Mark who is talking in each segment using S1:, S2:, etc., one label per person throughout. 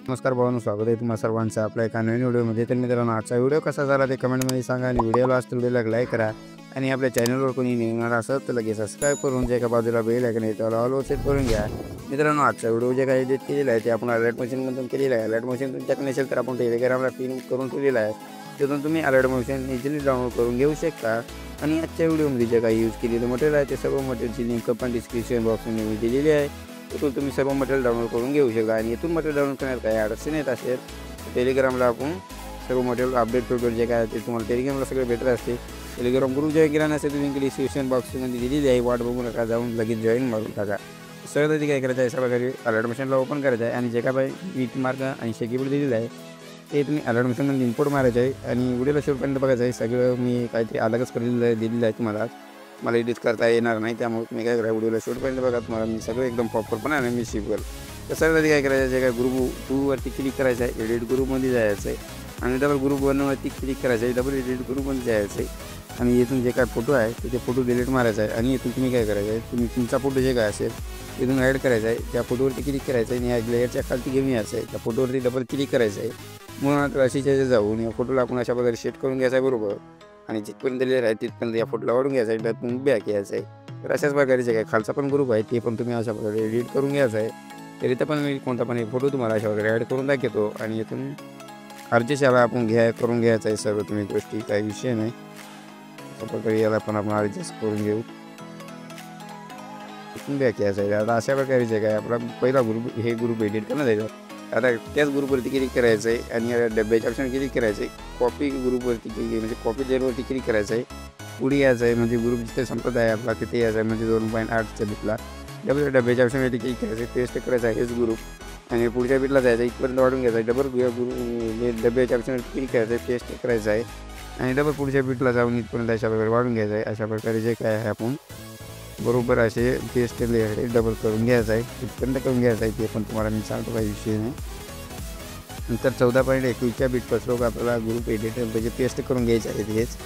S1: नमस्कार भावांनो, स्वागत आहे तुम्हा सर्वांचं आपल्या एका नवीन व्हिडिओमध्ये। तर मित्रांनो, आजचा व्हिडिओ कसा झाला ते कमेंटमध्ये सांगा आणि व्हिडिओला असतो व्हिडिओला लाईक करा आणि आपल्या चॅनलवर कोणी नवीन असेल तर लगेच सबस्क्राईब करून जे एका बाजूला बेल आयकॉन आहे त्याला ऑल सेट करून घ्या। मित्रांनो, आजचा व्हिडिओ जे काही एडिट केलेला आहे ते आपण अलर्ट मशीनमधून केलेला आहे। अलर्ट मशीन तुमच्याकडे नसेल तर आपण टेलिग्रामला पिन करून ठेवलेला आहे, तिथून तुम्ही अलर्ट मशीन इझिली डाउनलोड करून घेऊ शकता। आणि आजच्या व्हिडिओमध्ये जे काही यूज केलेलं मटेरियल आहे ते सर्व मटेरियलची लिंक पण डिस्क्रिप्शन बॉक्समध्ये मी दिलेली आहे, तिथून तुम्ही सर्व मटेरियल डाउनलोड करून घेऊ शकता। आणि इथून मटेरियल डाउनलोड करण्यात काही अडचण येत असेल टेलिग्रामला आपण सर्व मटेरियल अपडेट करतो, जे काय ते तुम्हाला टेलिग्रामला सगळे भेटत असते। टेलिग्राम ग्रुप जॉईन केला नसेल तर लिंक डिस्क्रिप्शन बॉक्समध्ये दिलेली आहे, वाट बघू नका, जाऊन लगेच जॉईन मारून टाका। सगळं ते काय करायचं आहे, सगळं अलर्ट मशीनला ओपन करायचं आहे आणि जे काय वीट मार्क आणि शेकीबोर्ड दिलेलं आहे ते तुम्ही अलर्ट मशीनमध्ये इम्पोर्ट मारायचं आहे आणि व्हिडिओला शेवटपर्यंत बघायचं आहे। सगळं मी काहीतरी अलगच दिलेलं आहे तुम्हाला, मला एडिट करता येणार नाही, त्यामुळे तुम्ही काय करा व्हिडिओला शेवटपर्यंत बघा, तुम्हाला मी सगळं एकदम प्रॉपरपणे आणि मी शिकवेल। तर सगळं काय करायचं आहे, जे काय ग्रुप 2 वरती क्लिक करायचं आहे, एडिट ग्रुपमध्ये जायचं आहे आणि डबल ग्रुप 1 वरती क्लिक करायचं आहे, डबल एडिट ग्रुपमध्ये जायचं आहे आणि इथून जे काय फोटो आहे ते फोटो डिलीट मारायचा आहे। आणि इथून तुम्ही काय करायचं आहे, तुम्ही तुमचा फोटो जे काय असेल तिथून ॲड करायचा आहे, त्या फोटोवरती क्लिक करायचं आहे आणि या लेयरच्या खालती घेऊन यायचं आहे, त्या फोटोवरती डबल क्लिक करायचं आहे। मग अशीच्या जाऊन या फोटोला आपण अशा प्रकारे सेट करून घ्यायचा आहे बरोबर, आणि जिथपर्यंत लेयर आहे तिथपर्यंत या फोटोला वाढून घ्यायचा आहे, त्यातून बॅक यायचं आहे। तर अशाच प्रकारे जे काय खालचा पण ग्रुप आहे ते पण तुम्ही अशा प्रकारे एडिट करून घ्यायचा आहे। तर इथं पण मी कोणता पण एक फोटो तुम्हाला अशा प्रकारे ॲड करून दाखवतो आणि इथून अर्जेशाला आपण करून घ्यायचं आहे सर्व तुम्ही गोष्टी, काही विषय नाही। अशा प्रकारे याला पण आपण ॲडजस्ट करून घेऊ, इथून बॅक यायचं आहे। आता अशा प्रकारे जे काय आपला पहिला ग्रुप हे ग्रुप एडिट करण्यात जायचं, आता त्याच ग्रुपवरती क्लिक करायचं आहे आणि या डब्याच्या ऑप्शन क्लिक करायचं आहे, कॉपी ग्रुपवरती क्लिक म्हणजे कॉपी लेअरवरती क्लिक करायचं आहे, पुढे यायचं आहे म्हणजे ग्रुप जिथे संपत आहे आपला तिथे यायचं आहे, म्हणजे 2.8च्या बिटला डब्याच्या ऑप्शनवरती क्लिक करायचं आहे, पेस्ट करायचं आहे हेच ग्रुप आणि पुढच्या बिटला जायचं आहे, इथपर्यंत वाढून घ्यायचं आहे, डबल डब्याच्या ऑप्शनवरती क्लिक करायचं आहे, पेस्ट करायचं आहे आणि डबल पुढच्या बिटला जाऊन इथपर्यंत अशा प्रकारे वाढून घ्यायचं आहे। अशा प्रकारे जे काय आहे आपण बरोबर असे पेस्ट लेअर डबल करून घ्यायचं आहे, इथपर्यंत करून घ्यायचं आहे, ते पण तुम्हाला मी सांगतो, काही विषय नाही। नंतर 14.21च्या बिटपासून आपल्याला ग्रुप एडिट म्हणजे पेस्ट करून घ्यायचे आहेत हेच।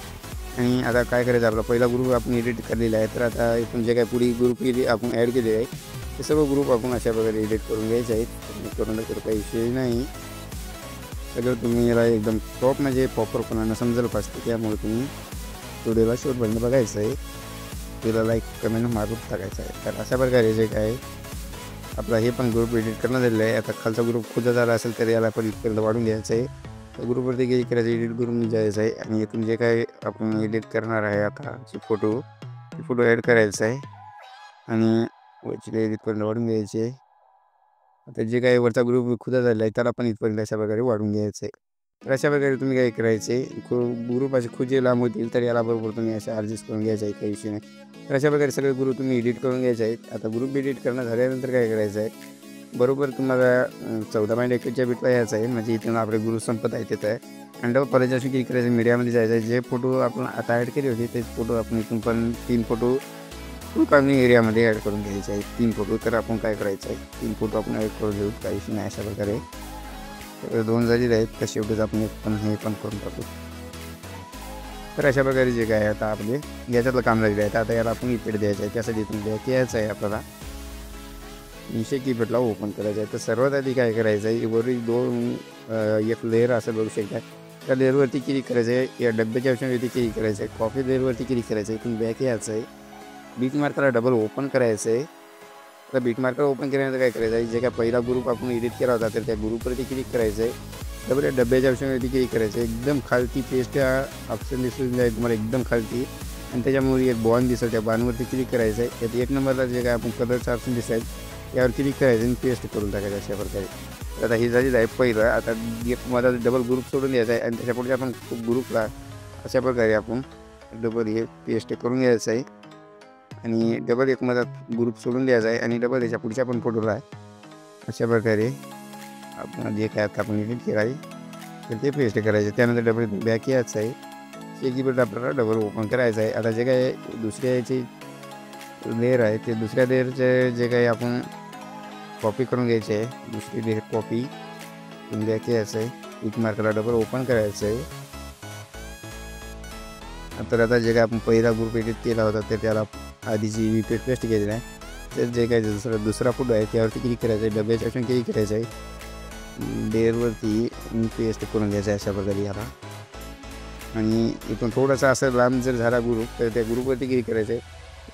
S1: आणि आता काय करायचं, आपला पहिला ग्रुप आपण एडिट केलेला आहे, तर आता इथून जे काय पुढे ग्रुप आपण ॲड केलेले आहे ते सर्व ग्रुप आपण अशा प्रकारे एडिट करून घ्यायचे आहेत। करून तर काही विषय नाही, सगळं तुम्ही याला एकदम टॉप म्हणजे प्रॉपरपणानं समजेल पाहिजे, त्यामुळे तुम्ही व्हिडिओला शेवटपर्यंत बघायचं आहे, तिला लाईक कमेंट मारून टाकायचं आहे। तर अशा प्रकारे जे काय आपला हे पण ग्रुप एडिट करण्यात आलेलं आहे। आता खालचा ग्रुप खुदा झाला असेल तर याला पण इथपर्यंत वाढून घ्यायचं आहे, तर ग्रुपवरती क्लिक करायचं, एडिट करून जायचं आहे आणि इथून जे काय आपण एडिट करणार आहे आता जे फोटो ॲड करायचा आहे आणि वरची इथपर्यंत वाढून घ्यायचे आहे। आता जे काही वरचा ग्रुप खुदा झालेला आहे त्याला पण इथपर्यंत अशा प्रकारे वाढून घ्यायचं आहे। तर अशा प्रकारे तुम्ही काय करायचे, ग्रुप असे खुजे लांब होतील तर याला बरोबर तुम्ही असे ॲडजस्ट करून घ्यायचं आहे, काही विषय नाही। तर अशा प्रकारे सगळे ग्रुप तुम्ही एडिट करून घ्यायचे आहेत। आता ग्रुप एडिट करणं झाल्यानंतर काय करायचं आहे, बरोबर तुम्हाला 14.21च्या बिटला यायचं आहे, म्हणजे इथून आपले ग्रुप संपत आहे तिथं आहे आणि डबल परत जास्त क्लिक करायचं, मीडियामध्ये जायचं आहे, जे फोटो आपण आता ॲड केले होते तेच फोटो आपण इथून पण 3 फोटो फुल एरियामध्ये ॲड करून घ्यायचे आहेत। 3 फोटो तर आपण काय करायचं आहे, 3 फोटो आपण ॲड करून घेऊ, काही विषय नाही। अशा प्रकारे 2 झालेले आहेत, तर शेवटीच आपण हे पण करून टाकू। तर अशा प्रकारे जे काय आता आपले याच्यातलं काम झालेलं आहे, आता याला आपण इफेक्ट द्यायचं आहे, त्यासाठी इथून बॅक यायचं आहे, आपल्याला निशे कीपॅडला ओपन करायचं आहे। तर सर्वात आधी काय करायचं आहे, वरील एक लेअर असं बघू शकता, त्या लेअरवरती क्लिक करायचं आहे, या डब्याच्या ऑप्शनवरती क्लिक करायचं आहे, कॉपी लेअरवरती क्लिक करायचं आहे, इथून बॅक यायचं आहे, बीट मार्करला डबल ओपन करायचं आहे। तर बीट मार्कर ओपन केल्यानंतर काय करायचं आहे, जे काय पहिला ग्रुप आपण एडिट केला होता तर त्या ग्रुपवरती क्लिक करायचं आहे, डबल डब्याच्या ऑप्शनवरती क्लिक करायचं आहे, एकदम खालती पेस्ट ऑप्शन दिसून जाईल तुम्हाला एकदम खालती, आणि त्याच्यामुळे एक बॉन्ड दिसेल, त्या बॉन्डवरती क्लिक करायचं आहे। त्यात 1 नंबरला जे काय आपण कलरचं ऑप्शन दिसेल यावर क्लिक करायचं आणि पेस्ट करून टाकायचं अशा प्रकारे। आता हे झालेलं आहे पहिलं। आता मला डबल ग्रुप सोडून द्यायचा आहे आणि त्याच्या पुढे आपण ग्रुपला अशा प्रकारे आपण डबल हे पेस्ट करून घ्यायचं आहे आणि डबल एक मध्ये ग्रुप सोडून द्यायचा आहे आणि डबल याच्या पुढच्या पण फोटोला अशा प्रकारे आपण जे काय आता आपण एडिट केलं आहे तर ते पेस्ट करायचं। त्यानंतर डबल बॅक यायचं आहे, हे कीबोर्ड आपल्याला डबल ओपन करायचं आहे। आता जे काय दुसऱ्या याची लेअर आहे ते दुसऱ्या लेअरचे जे काही आपण कॉपी करून घ्यायचे आहे, दुसरी लेअर कॉपी बॅक यायचं आहे, बीट मार्करला डबल ओपन करायचं आहे। तर आता जे काय आपण पहिला ग्रुप एडिट केला होता तर त्याला आधीची पेस्ट केलेली आहे, तर जे काय दुसरा फोटो आहे त्यावरती क्लिक करायचं आहे, डब्याच्या ऑप्शन क्लिक करायचं आहे, लेअरवरती पेस्ट करून घ्यायचं आहे अशा प्रकारे याला. आणि इथून थोडासा असं लांब जर झाला ग्रुप तर त्या ग्रुपवरती क्लिक करायचं आहे.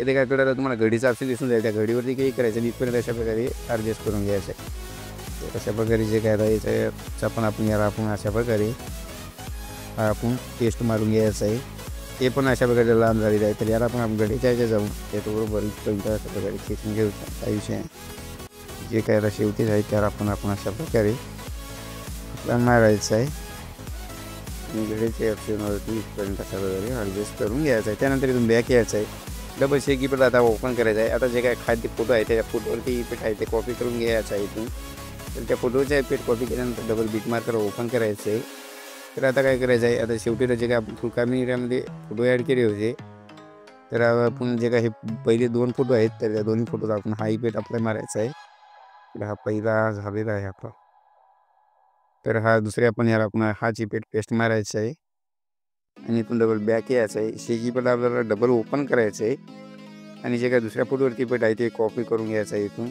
S1: इथे काय कळलं तुम्हाला घडीचा ऑप्शन दिसून जाईल, त्या घडीवरती क्लिक करायचं आणि इथपर्यंत अशा प्रकारे ॲडजस्ट करून घ्यायचं आहे. तर अशा प्रकारे जे काय राहायचं आपण याला आपण अशा प्रकारे आपण पेस्ट मारून घ्यायचं आहे. ते पण अशा प्रकारे लांब झालेलं आहे, तर याला पण आपण घडीच्या ह्याच्या जाऊन त्याच्याबरोबर इथपर्यंत अशा प्रकारे खेचून घेऊ. काही विषय जे काय आता शेवटीच आहे त्याला आपण अशा प्रकारे मारायचं आहे आणि घडीच्या ऑप्शनवरती इथपर्यंत अशा प्रकारे ॲडजस्ट करून घ्यायचं आहे. त्यानंतर इथून बॅक यायचं आहे. डबल शेकीपट आता ओपन करायचं आहे. आता जे काय खाद्य फोटो आहे त्या फोटोवरती इफेक्ट आहे ते कॉपी करून घ्यायचं आहे इथून. तर त्या फोटोचा इफेक्ट कॉपी केल्यानंतर डबल बीट मार्कर ओपन करायचं आहे. तर आता काय करायचं आहे, आता शेवटीला जे काय आपण फुल कामी एरियामध्ये फोटो ॲड केले होते तर आपण जे काय हे पहिले 2 फोटो आहेत तर त्या दोन्ही फोटोला आपण हा इफेक्ट अप्लाय मारायचा आहे. तर हा पहिला झालेला आहे आपला. तर हा दुसऱ्या आपण याला आपण हाच इफेक्ट पेस्ट मारायचा आहे आणि इथून डबल बॅक यायचं आहे. शेकीपट आपल्याला डबल ओपन करायचं आहे आणि जे काय दुसऱ्या फोटोवरती इफेक्ट आहे ते कॉपी करून घ्यायचं आहे इथून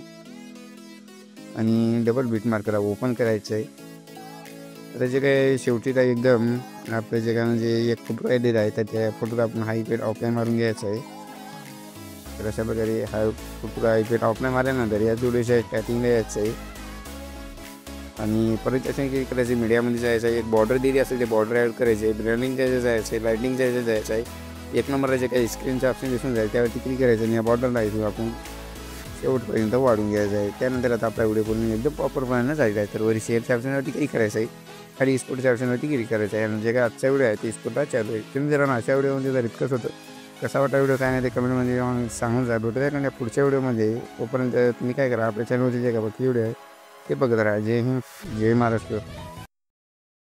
S1: आणि डबल बीट मार्करला ओपन करायचं आहे. आता जे काय शेवटीला एकदम आपलं जे काय म्हणजे एक फोटो ॲडेड आहे तर त्या फोटोला आपण हा इफेक्ट अप्लाय मारून घ्यायचा आहे. तर अशा प्रकारे हा फोटोला इफेक्ट अप्लाय मारल्यानंतर या जोडीच्या स्टार्टिंगला यायचं आहे आणि परत असं की करायचं मीडियामध्ये जायचं आहे. एक बॉर्डर दिली असेल ते बॉर्डर ॲड करायचे आहे. ब्रँडिंगच्या याच्यात जायचं आहे, लाईटिंगच्या याच्यात जायचं आहे. 1 नंबरला जे काही स्क्रीनचं ऑप्शन दिसून जाईल त्यावरती क्लिक करायचं आणि या बॉर्डरला इथून आपण शेवटपर्यंत वाढून घ्यायचं आहे. त्यानंतर आता आपला व्हिडिओ बनवून एकदम प्रॉपरपणे झालेला आहे. तर वरी शेअरच्या ऑप्शनवरती क्लिक करायचं आहे, खाली स्पोर्टच्या ऑप्शनवरती क्लिक करायचं आहे आणि जे काय आजचा व्हिडिओ आहे ते स्पोर्टला चालू आहे. तुम्ही जरा ना अशा व्हिडिओमध्ये जर इतकंच होतं कसा वाटला व्हिडिओ काय नाही ते कमेंटमध्ये सांगून जा. भेटत आहे कारण पुढच्या व्हिडिओमध्ये तोपर्यंत तुम्ही काय करा आपल्या चॅनलवरती जे काय बाकी व्हिडिओ आहे ते बघत राहा. जय हिंद, जय महाराष्ट्र.